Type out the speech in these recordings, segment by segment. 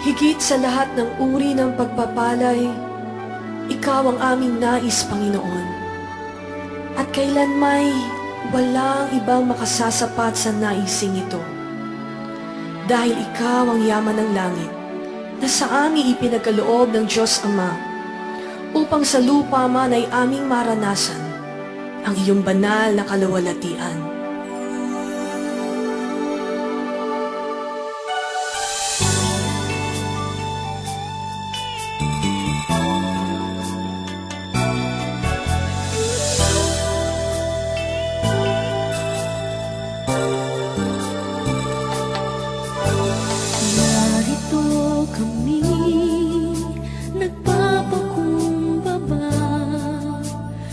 Higit sa lahat ng uri ng pagpapalay, Ikaw ang aming nais, Panginoon. At kailanmay walang ibang makasasapat sa naising ito. Dahil Ikaw ang yaman ng langit, na sa amin ipinagkaloob ng Diyos Ama, upang sa lupa man ay aming maranasan ang iyong banal na kaluwalhatian. Narito kami, nagpapakumbaba,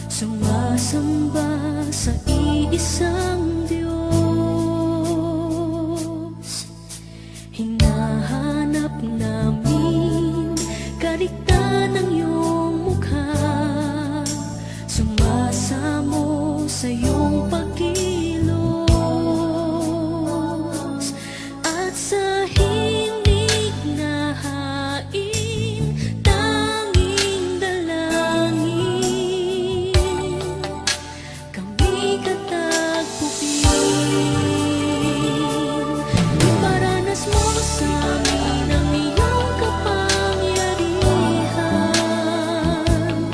sumasamba sa iisang Diyos. Hinahanap namin kaligtan ng iyong mukha, sumasamo sa iyong pagkilos, at sa himig na hain, tanging dalangin, kami katagpuin. Iparanas mo sa amin ang iyong kapangyarihan,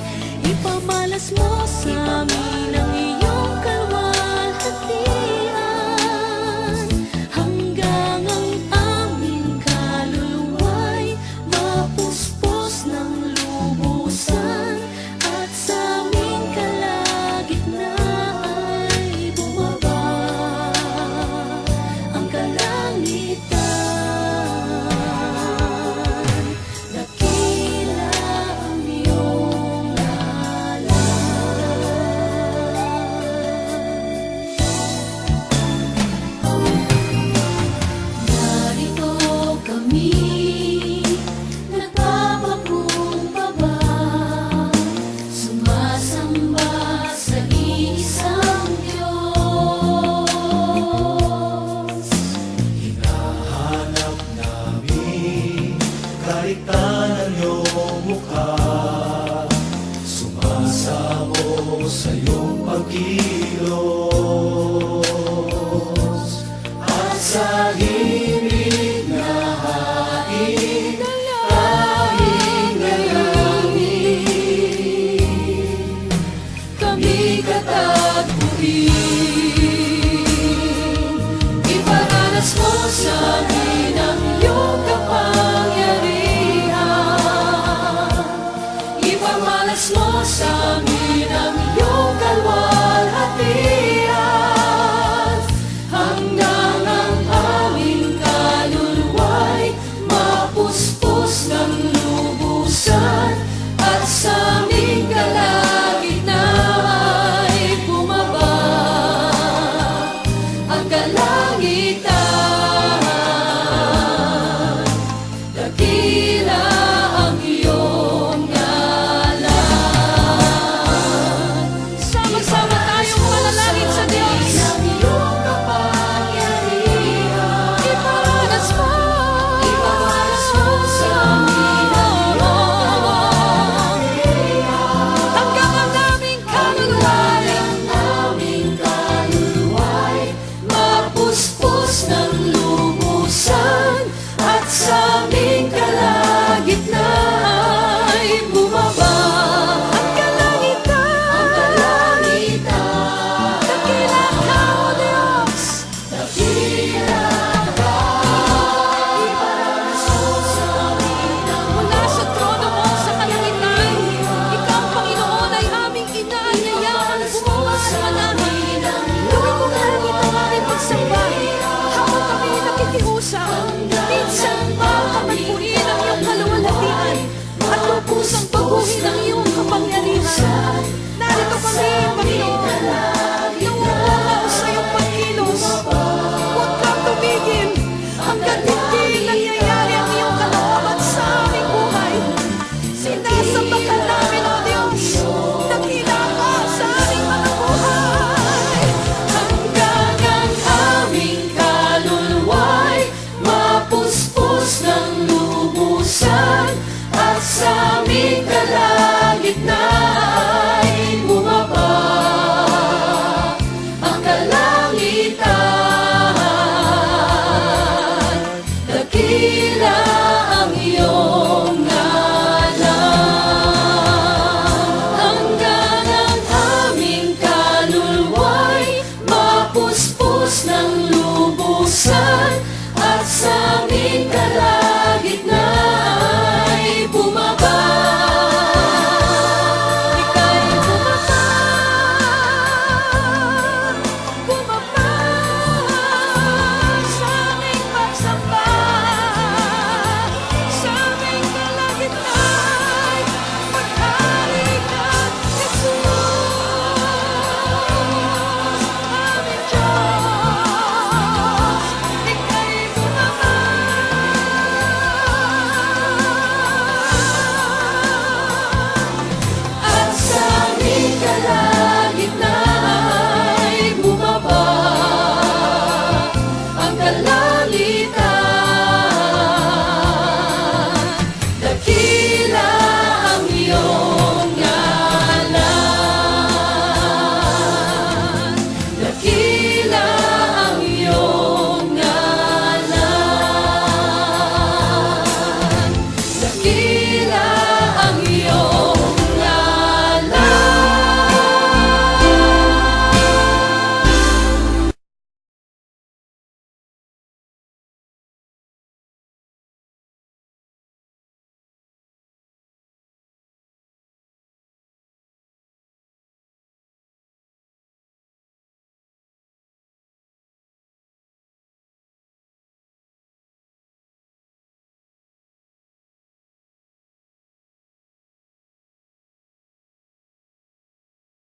ipamalas mo sa amin ang iyong kalwalhatian, hanggang ang aming kaluluwa'y mapuspos ng lubusan, at sa aming kalagitnaan ay bumaba ang kalangitan. Dakila ang iyong Narito kami, nagpapakumbaba, sumasamba sa iisang Diyos. Hinahanap namin kaligtan ng iyong mukha, sumasamo sa iyong pagkilos,